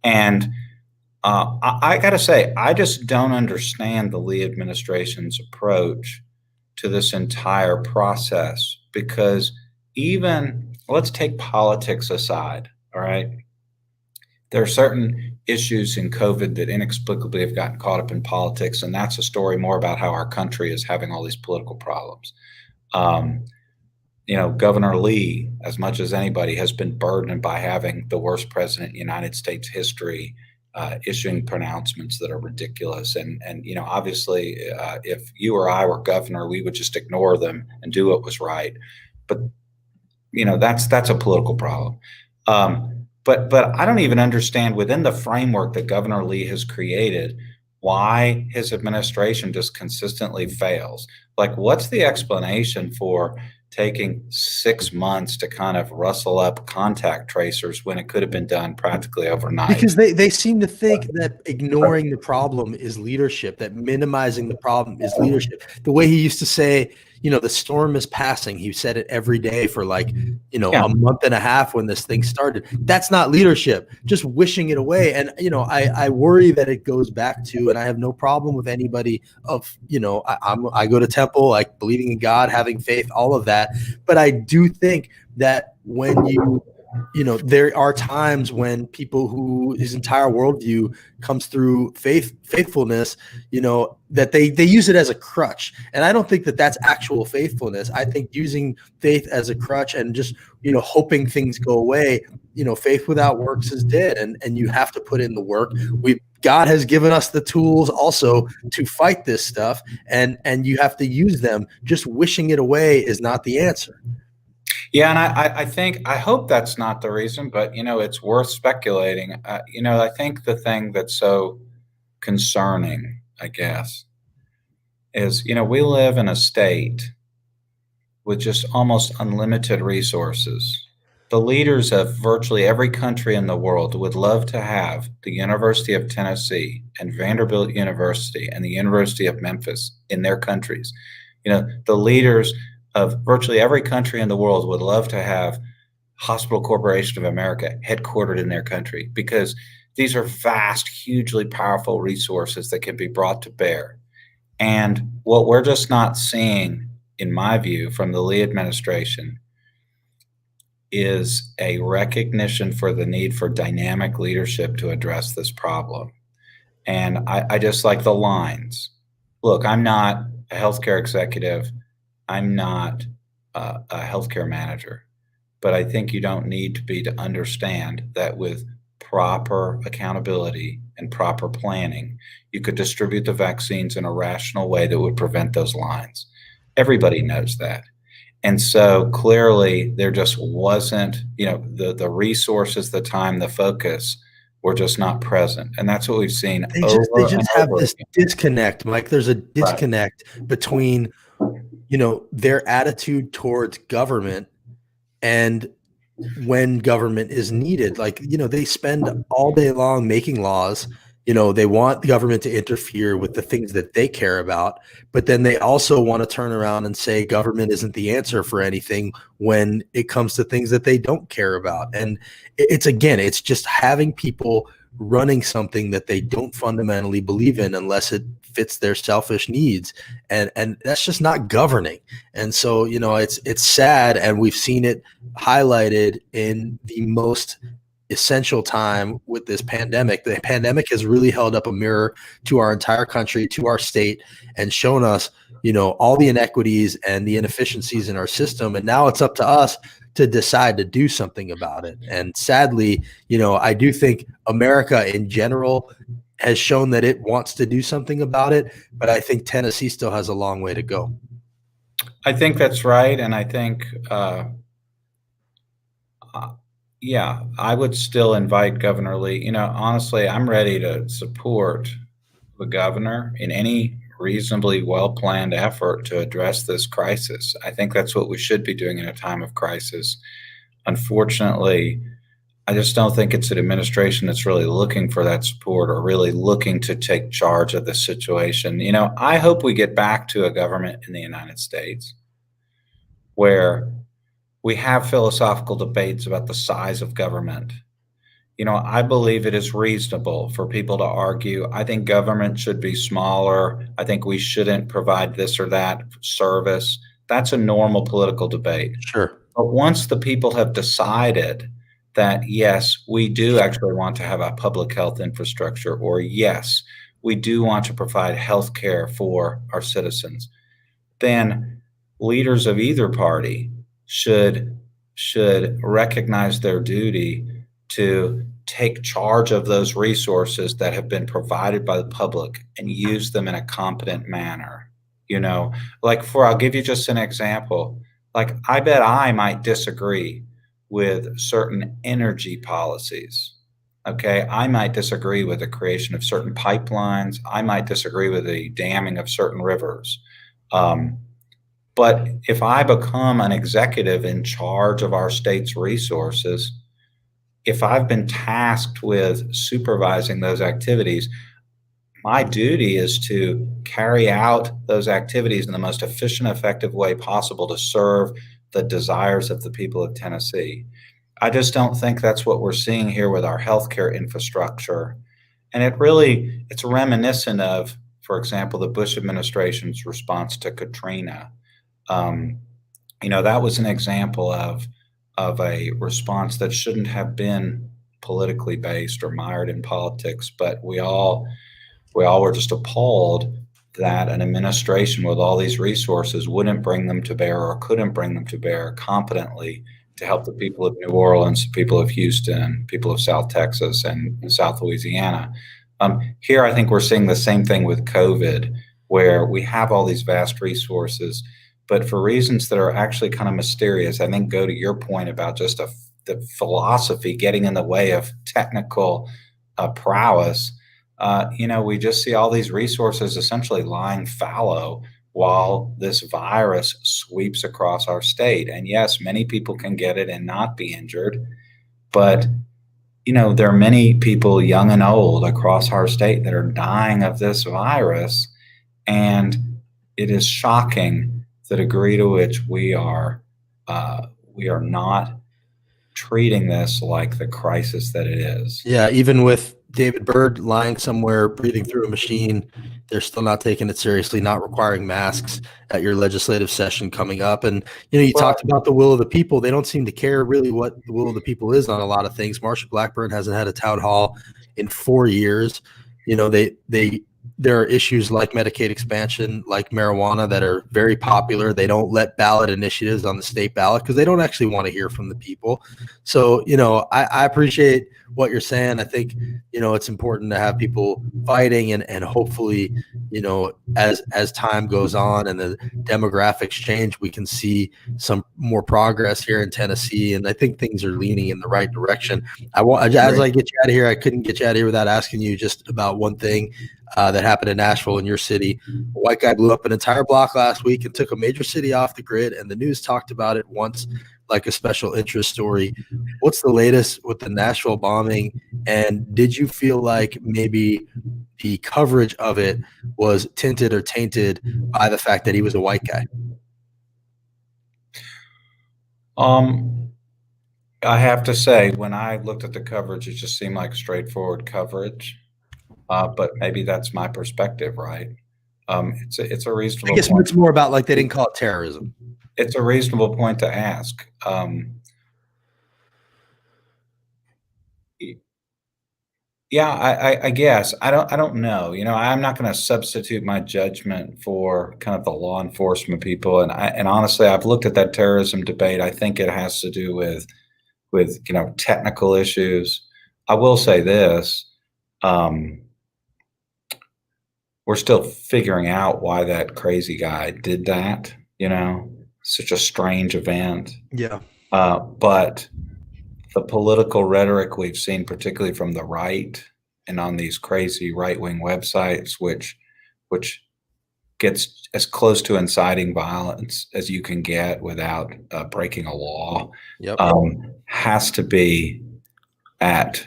Speaker 2: And I got to say, I just don't understand the Lee administration's approach to this entire process, because let's take politics aside, all right? There are certain issues in COVID that inexplicably have gotten caught up in politics, and that's a story more about how our country is having all these political problems. Governor Lee, as much as anybody, has been burdened by having the worst president in United States history, issuing pronouncements that are ridiculous. And obviously, if you or I were governor, we would just ignore them and do what was right. But that's a political problem. But I don't even understand, within the framework that Governor Lee has created, why his administration just consistently fails. Like, what's the explanation for taking 6 months to kind of rustle up contact tracers when it could have been done practically overnight?
Speaker 1: Because they seem to think that ignoring the problem is leadership, that minimizing the problem is leadership. The way he used to say, the storm is passing. He said it every day for a month and a half when this thing started. That's not leadership, just wishing it away. And, I worry that it goes back to, and I have no problem with anybody of, I go to temple, like believing in God, having faith, all of that. But I do think that when there are times when people whose entire worldview comes through faithfulness, that they use it as a crutch. And I don't think that that's actual faithfulness. I think using faith as a crutch and just, hoping things go away, faith without works is dead. And you have to put in the work. God has given us the tools also to fight this stuff, and you have to use them. Just wishing it away is not the answer.
Speaker 2: Yeah, and I hope that's not the reason, but it's worth speculating. I think the thing that's so concerning, I guess, is we live in a state with just almost unlimited resources, The leaders of virtually every country in the world would love to have the University of Tennessee and Vanderbilt University and the University of Memphis in their countries. The leaders of virtually every country in the world would love to have Hospital Corporation of America headquartered in their country, because these are vast, hugely powerful resources that can be brought to bear. And what we're just not seeing, in my view, from the Lee administration is a recognition for the need for dynamic leadership to address this problem. And I just like the lines. Look, I'm not a healthcare executive. I'm not a healthcare manager. But I think you don't need to be to understand that with proper accountability and proper planning, you could distribute the vaccines in a rational way that would prevent those lines. Everybody knows that. And so clearly there just wasn't, the resources, the time, the focus were just not present. And that's what we've seen
Speaker 1: They
Speaker 2: over
Speaker 1: just
Speaker 2: and
Speaker 1: have
Speaker 2: over
Speaker 1: this
Speaker 2: again.
Speaker 1: disconnect, Mike. There's a disconnect between, their attitude towards government and when government is needed. Like, they spend all day long making laws. They want the government to interfere with the things that they care about, but then they also want to turn around and say government isn't the answer for anything when it comes to things that they don't care about. And it's just having people running something that they don't fundamentally believe in unless it fits their selfish needs. And that's just not governing. And so, it's sad. And we've seen it highlighted in the most essential time with this pandemic. The pandemic has really held up a mirror to our entire country, to our state, and shown us, all the inequities and the inefficiencies in our system. And now it's up to us to decide to do something about it. And sadly, I do think America in general has shown that it wants to do something about it, but I think Tennessee still has a long way to go.
Speaker 2: I think that's right. And I think, yeah, I would still invite Governor Lee. Honestly, I'm ready to support the governor in any reasonably well-planned effort to address this crisis. I think that's what we should be doing in a time of crisis. Unfortunately, I just don't think it's an administration that's really looking for that support or really looking to take charge of the situation. I hope we get back to a government in the United States where we have philosophical debates about the size of government. I believe it is reasonable for people to argue, I think government should be smaller. I think we shouldn't provide this or that service. That's a normal political debate.
Speaker 1: Sure.
Speaker 2: But once the people have decided that, yes, we do actually want to have a public health infrastructure, or yes, we do want to provide health care for our citizens, then leaders of either party should recognize their duty to take charge of those resources that have been provided by the public and use them in a competent manner. I'll give you just an example. Like, I bet I might disagree with certain energy policies. Okay. I might disagree with the creation of certain pipelines. I might disagree with the damming of certain rivers. But if I become an executive in charge of our state's resources, if I've been tasked with supervising those activities, my duty is to carry out those activities in the most efficient, effective way possible to serve the desires of the people of Tennessee. I just don't think that's what we're seeing here with our healthcare infrastructure. And it's reminiscent of, for example, the Bush administration's response to Katrina. That was an example of a response that shouldn't have been politically based or mired in politics, but we all were just appalled that an administration with all these resources wouldn't bring them to bear or couldn't bring them to bear competently to help the people of New Orleans, people of Houston, people of South Texas and South Louisiana. Here, I think we're seeing the same thing with COVID, where we have all these vast resources, but for reasons that are actually kind of mysterious, I think go to your point about just the philosophy getting in the way of technical prowess. We just see all these resources essentially lying fallow while this virus sweeps across our state. And yes, many people can get it and not be injured, but there are many people, young and old, across our state that are dying of this virus, and it is shocking the degree to which we are not treating this like the crisis that it is.
Speaker 1: Yeah, even with David Byrd lying somewhere, breathing through a machine, they're still not taking it seriously, not requiring masks at your legislative session coming up. And, you talked about the will of the people. They don't seem to care really what the will of the people is on a lot of things. Marsha Blackburn hasn't had a town hall in 4 years. There are issues like Medicaid expansion, like marijuana, that are very popular. They don't let ballot initiatives on the state ballot because they don't actually want to hear from the people. So, I appreciate what you're saying. I think, it's important to have people fighting, and hopefully, as time goes on and the demographics change, we can see some more progress here in Tennessee. And I think things are leaning in the right direction. As I get you out of here, I couldn't get you out of here without asking you just about one thing that happened in Nashville, in your city. A white guy blew up an entire block last week and took a major city off the grid, and the news talked about it once like a special interest story. What's the latest with the Nashville bombing? And did you feel like maybe the coverage of it was tinted or tainted by the fact that he was a white guy?
Speaker 2: I have to say, when I looked at the coverage, it just seemed like straightforward coverage. But maybe that's my perspective, right? It's a reasonable.
Speaker 1: I guess
Speaker 2: point.
Speaker 1: it's more about like they didn't call it terrorism.
Speaker 2: It's a reasonable point to ask. Yeah, I guess I don't know. I'm not going to substitute my judgment for kind of the law enforcement people. And honestly, I've looked at that terrorism debate. I think it has to do with technical issues. I will say this. We're still figuring out why that crazy guy did that, such a strange event.
Speaker 1: Yeah.
Speaker 2: But the political rhetoric we've seen, particularly from the right and on these crazy right-wing websites, which gets as close to inciting violence as you can get without breaking a law,
Speaker 1: Yep.
Speaker 2: Has to be at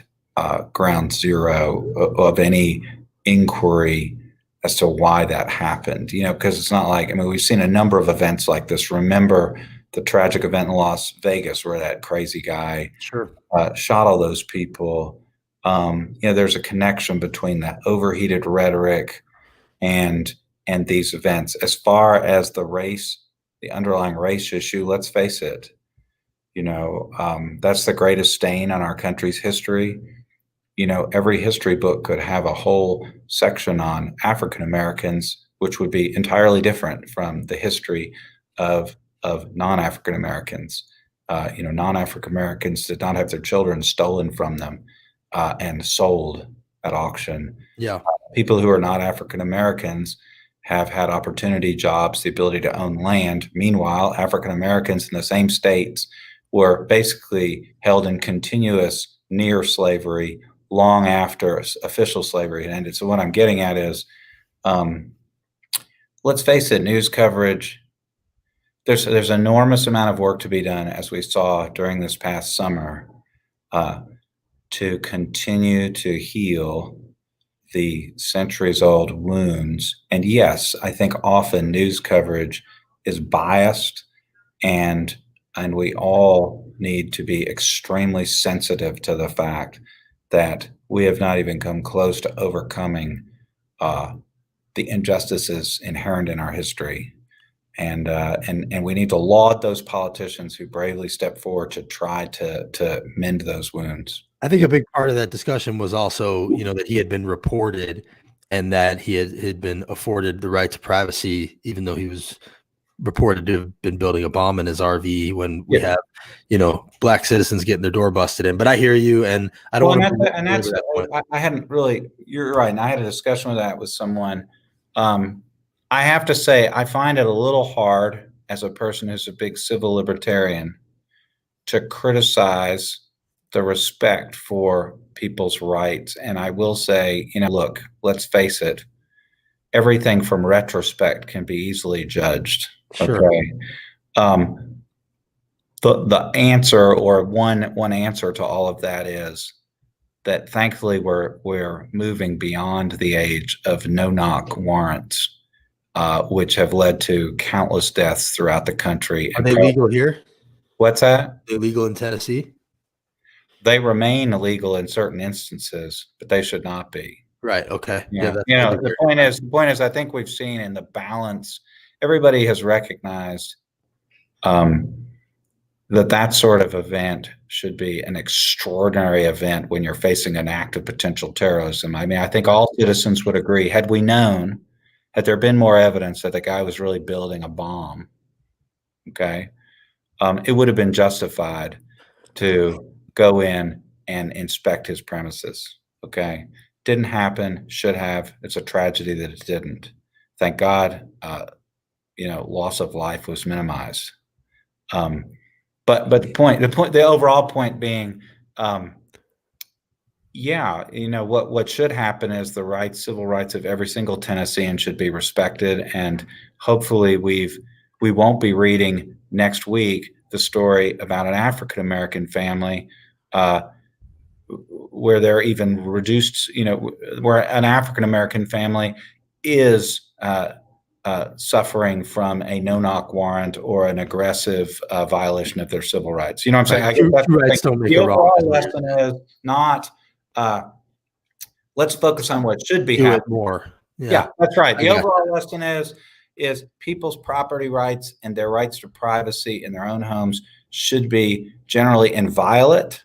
Speaker 2: ground zero of any inquiry as to why that happened, because it's not like, we've seen a number of events like this. Remember the tragic event in Las Vegas where that crazy guy shot all those people. There's a connection between that overheated rhetoric and these events. As far as the underlying race issue, let's face it, that's the greatest stain on our country's history. Every history book could have a whole section on African Americans, which would be entirely different from the history of non-African Americans. Non-African Americans did not have their children stolen from them and sold at auction.
Speaker 1: Yeah.
Speaker 2: People who are not African Americans have had opportunity, jobs, the ability to own land. Meanwhile, African Americans in the same states were basically held in continuous near slavery long after official slavery had ended. So what I'm getting at is, let's face it, news coverage, there's an enormous amount of work to be done, as we saw during this past summer, to continue to heal the centuries-old wounds. And yes, I think often news coverage is biased, and we all need to be extremely sensitive to the fact that we have not even come close to overcoming the injustices inherent in our history. And we need to laud those politicians who bravely step forward to try to mend those wounds.
Speaker 1: I think a big part of that discussion was also, that he had been reported and that he had been afforded the right to privacy, even though he was reported to have been building a bomb in his RV when we have, Black citizens getting their door busted in. But I hear you, and I don't want to.
Speaker 2: And that's I hadn't really. You're right. And I had a discussion with that with someone. I have to say, I find it a little hard as a person who's a big civil libertarian to criticize the respect for people's rights. And I will say, look, let's face it. everything from retrospect can be easily judged.
Speaker 1: Sure.
Speaker 2: Okay. The answer, or one answer to all of that, is that thankfully we're moving beyond the age of no-knock warrants, which have led to countless deaths throughout the country.
Speaker 1: Are they legal here?
Speaker 2: What's that?
Speaker 1: Are they legal in Tennessee?
Speaker 2: They remain illegal in certain instances, but they should not be.
Speaker 1: Right. Okay.
Speaker 2: Yeah.
Speaker 1: That's
Speaker 2: You know,
Speaker 1: good to
Speaker 2: the
Speaker 1: hear.
Speaker 2: point is, I think we've seen in the balance, everybody has recognized that sort of event should be an extraordinary event when you're facing an act of potential terrorism. I mean, I think all citizens would agree, had we known, had there been more evidence that the guy was really building a bomb, okay, it would have been justified to go in and inspect his premises, okay? Didn't happen, should have. It's a tragedy that it didn't. Thank God, loss of life was minimized. But the overall point being, what should happen is the civil rights of every single Tennessean should be respected, and hopefully we won't be reading next week the story about an African American family where they're even reduced, where an African American family is suffering from a no-knock warrant or an aggressive violation of their civil rights. You know what I'm saying?
Speaker 1: Right.
Speaker 2: I guess that's
Speaker 1: True rights don't make
Speaker 2: the
Speaker 1: it wrong.
Speaker 2: overall lesson is not let's focus on what should be
Speaker 1: Do it
Speaker 2: happening.
Speaker 1: more.
Speaker 2: Yeah, that's right. The
Speaker 1: I got
Speaker 2: overall lesson is people's property rights and their rights to privacy in their own homes should be generally inviolate.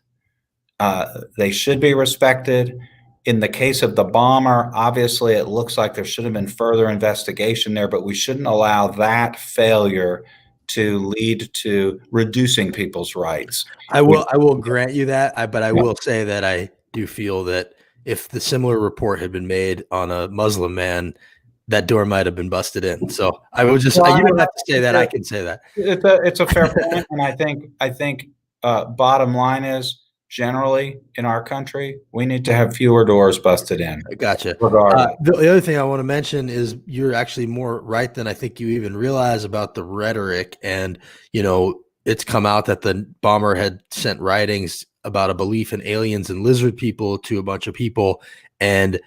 Speaker 2: They should be respected. In the case of the bomber, obviously it looks like there should have been further investigation there, but we shouldn't allow that failure to lead to reducing people's rights.
Speaker 1: I will grant you that, but I will say that I do feel that if the similar report had been made on a Muslim man, that door might have been busted in. So I will just, you don't have to say that. I can say that.
Speaker 2: It's a fair point. And I think bottom line is, generally in our country, we need to have fewer doors busted in.
Speaker 1: I gotcha.
Speaker 2: Regardless.
Speaker 1: The other thing I want to mention is you're actually more right than I think you even realize about the rhetoric. And, it's come out that the bomber had sent writings about a belief in aliens and lizard people to a bunch of people. And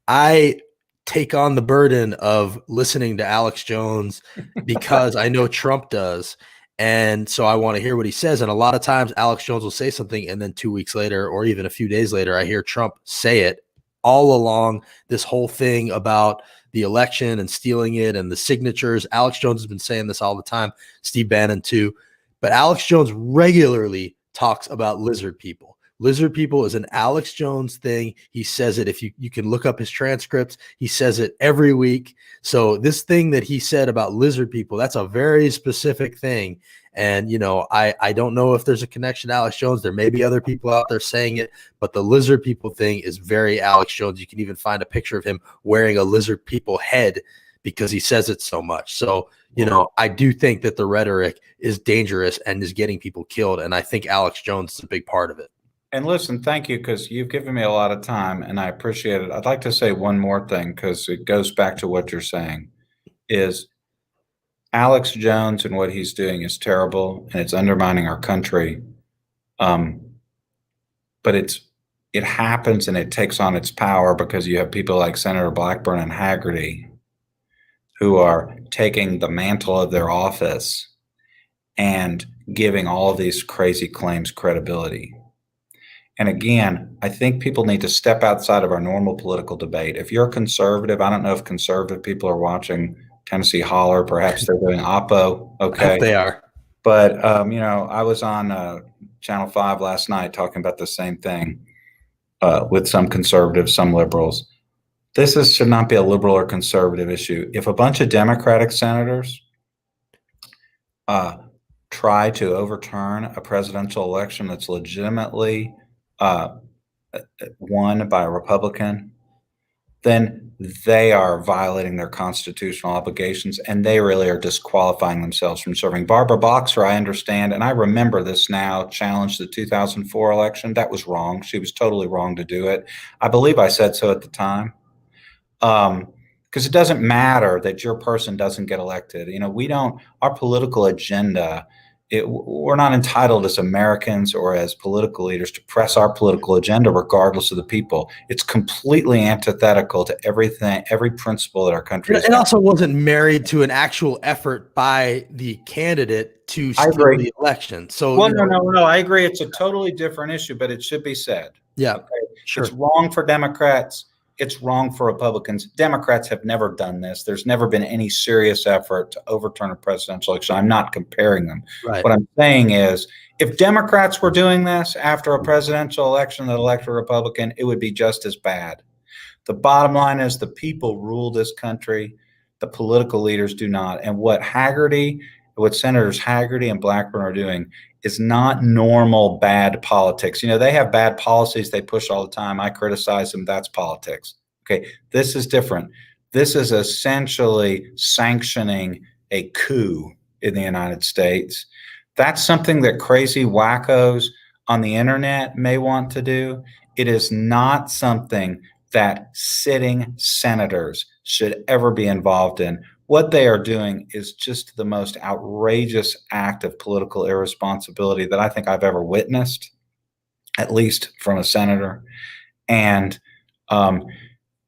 Speaker 1: I take on the burden of listening to Alex Jones because I know Trump does. And so I want to hear what he says. And a lot of times Alex Jones will say something, and then 2 weeks later, or even a few days later, I hear Trump say it. All along this whole thing about the election and stealing it and the signatures. Alex Jones has been saying this all the time. Steve Bannon too. But Alex Jones regularly talks about lizard people. Lizard people is an Alex Jones thing. He says it. If you can look up his transcripts, he says it every week. So this thing that he said about lizard people, that's a very specific thing. And, I don't know if there's a connection to Alex Jones. There may be other people out there saying it, but the lizard people thing is very Alex Jones. You can even find a picture of him wearing a lizard people head because he says it so much. So, I do think that the rhetoric is dangerous and is getting people killed. And I think Alex Jones is a big part of it.
Speaker 2: And listen, thank you, because you've given me a lot of time and I appreciate it. I'd like to say one more thing, because it goes back to what you're saying, is Alex Jones and what he's doing is terrible and it's undermining our country. But it happens and it takes on its power because you have people like Senator Blackburn and Hagerty who are taking the mantle of their office and giving all of these crazy claims credibility. And again, I think people need to step outside of our normal political debate. If you're a conservative, I don't know if conservative people are watching Tennessee Holler. Perhaps they're doing Oppo. Okay.
Speaker 1: I hope they are.
Speaker 2: But, I was on Channel 5 last night talking about the same thing with some conservatives, some liberals. This should not be a liberal or conservative issue. If a bunch of Democratic senators try to overturn a presidential election that's legitimately won by a Republican, then they are violating their constitutional obligations, and they really are disqualifying themselves from serving. Barbara Boxer, I understand, and I remember this now, challenged the 2004 election. That was wrong. She was totally wrong to do it. I believe I said so at the time. because it doesn't matter that your person doesn't get elected. Our political agenda, we're not entitled as Americans or as political leaders to press our political agenda regardless of the people. It's completely antithetical to everything, every principle that our country has.
Speaker 1: It also wasn't married to an actual effort by the candidate to steal the election. So,
Speaker 2: well, no, I agree. It's a totally different issue, but it should be said.
Speaker 1: Yeah,
Speaker 2: okay?
Speaker 1: sure.
Speaker 2: It's wrong for Democrats. It's wrong for Republicans. Democrats have never done this. There's never been any serious effort to overturn a presidential election. I'm not comparing them.
Speaker 1: Right.
Speaker 2: What I'm saying is, if Democrats were doing this after a presidential election that elected a Republican, it would be just as bad. The bottom line is the people rule this country. The political leaders do not. And what Senators Hagerty and Blackburn are doing is not normal bad politics. They have bad policies they push all the time. I criticize them. That's politics. Okay. This is different. This is essentially sanctioning a coup in the United States. That's something that crazy wackos on the internet may want to do. It is not something that sitting senators should ever be involved in. What they are doing is just the most outrageous act of political irresponsibility that I think I've ever witnessed, at least from a senator. And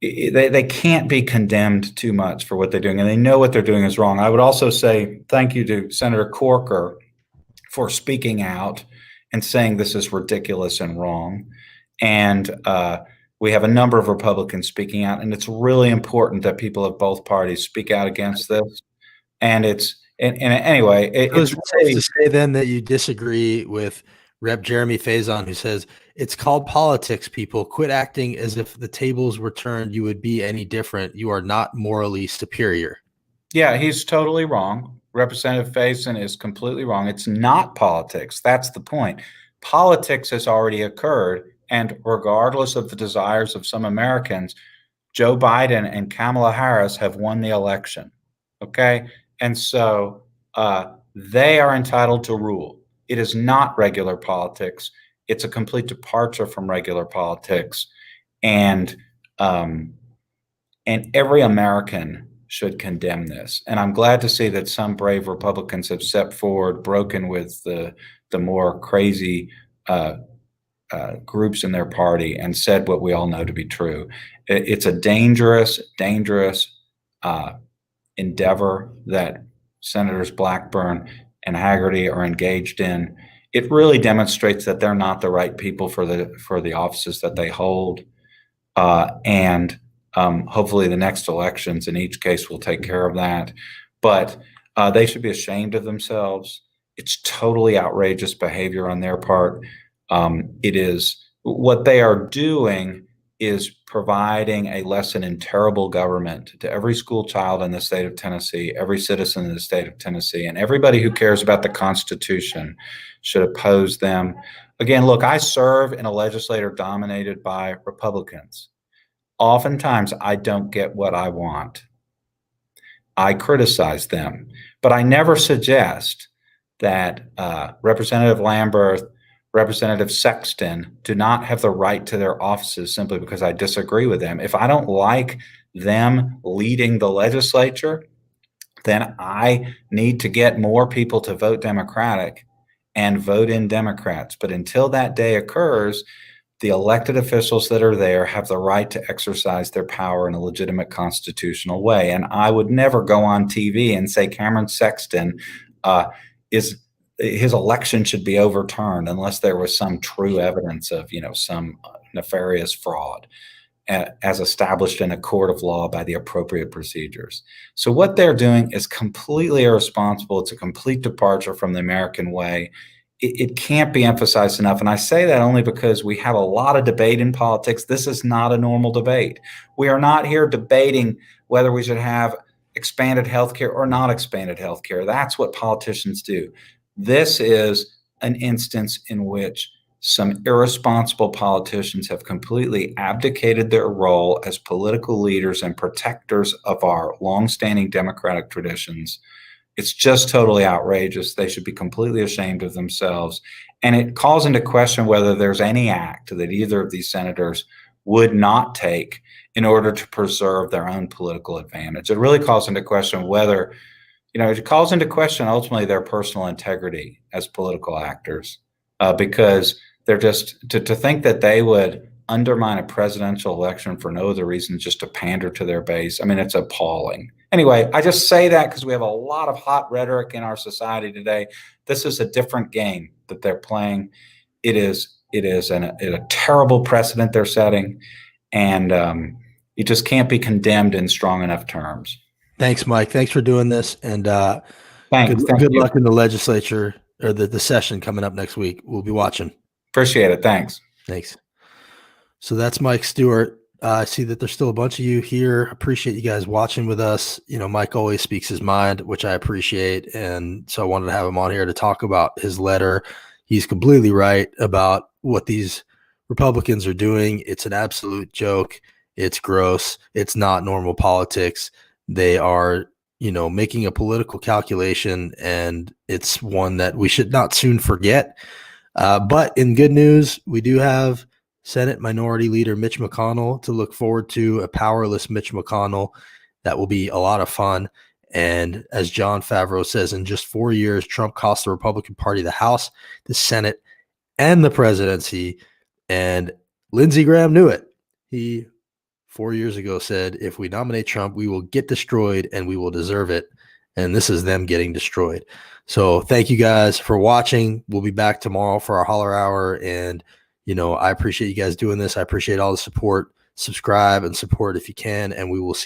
Speaker 2: they can't be condemned too much for what they're doing, and they know what they're doing is wrong. I would also say thank you to Senator Corker for speaking out and saying this is ridiculous and wrong. And we have a number of Republicans speaking out, and it's really important that people of both parties speak out against this. And anyway, it's
Speaker 1: safe to say then that you disagree with Rep. Jeremy Faison, who says it's called politics. People quit acting as if the tables were turned. You would be any different. You are not morally superior.
Speaker 2: Yeah, he's totally wrong. Representative Faison is completely wrong. It's not politics. That's the point. Politics has already occurred. And regardless of the desires of some Americans, Joe Biden and Kamala Harris have won the election. Okay. And so they are entitled to rule. It is not regular politics. It's a complete departure from regular politics. And every American should condemn this. And I'm glad to see that some brave Republicans have stepped forward, broken with the more crazy groups in their party, and said what we all know to be true. It's a dangerous endeavor that Senators Blackburn and Hagerty are engaged in. It really demonstrates that they're not the right people for the offices that they hold. And hopefully the next elections in each case will take care of that. But they should be ashamed of themselves. It's totally outrageous behavior on their part. It is what they are doing is providing a lesson in terrible government to every school child in the state of Tennessee, every citizen in the state of Tennessee, and everybody who cares about the Constitution should oppose them. Again, look, I serve in a legislature dominated by Republicans. Oftentimes, I don't get what I want. I criticize them, but I never suggest that Representative Lamberth, Representative Sexton do not have the right to their offices simply because I disagree with them. If I don't like them leading the legislature, then I need to get more people to vote Democratic and vote in Democrats. But until that day occurs, the elected officials that are there have the right to exercise their power in a legitimate constitutional way. And I would never go on TV and say Cameron Sexton his election should be overturned unless there was some true evidence of, some nefarious fraud as established in a court of law by the appropriate procedures. So what they're doing is completely irresponsible. It's a complete departure from the American way. It can't be emphasized enough. And I say that only because we have a lot of debate in politics. This is not a normal debate. We are not here debating whether we should have expanded healthcare or not expanded healthcare. That's what politicians do. This is an instance in which some irresponsible politicians have completely abdicated their role as political leaders and protectors of our longstanding democratic traditions. It's just totally outrageous. They should be completely ashamed of themselves. And it calls into question whether there's any act that either of these senators would not take in order to preserve their own political advantage. It really calls into question whether, it calls into question ultimately their personal integrity as political actors, because they're just to think that they would undermine a presidential election for no other reason just to pander to their base. I mean, it's appalling. Anyway, I just say that because we have a lot of hot rhetoric in our society today. This is a different game that they're playing. It is a terrible precedent they're setting, and you just can't be condemned in strong enough terms.
Speaker 1: Thanks, Mike. Thanks for doing this, and good luck in the legislature or the session coming up next week. We'll be watching.
Speaker 2: Appreciate it. Thanks.
Speaker 1: So that's Mike Stewart. I see that there's still a bunch of you here. Appreciate you guys watching with us. Mike always speaks his mind, which I appreciate. And so I wanted to have him on here to talk about his letter. He's completely right about what these Republicans are doing. It's an absolute joke. It's gross. It's not normal politics. They are, making a political calculation, and it's one that we should not soon forget. But in good news, we do have Senate Minority Leader Mitch McConnell to look forward to, a powerless Mitch McConnell. That will be a lot of fun. And as John Favreau says, in just 4 years, Trump cost the Republican Party the House, the Senate, and the presidency. And Lindsey Graham knew it. He 4 years ago said, if we nominate Trump, we will get destroyed and we will deserve it. And this is them getting destroyed. So thank you guys for watching. We'll be back tomorrow for our Holler Hour. And, I appreciate you guys doing this. I appreciate all the support. Subscribe and support if you can. And we will see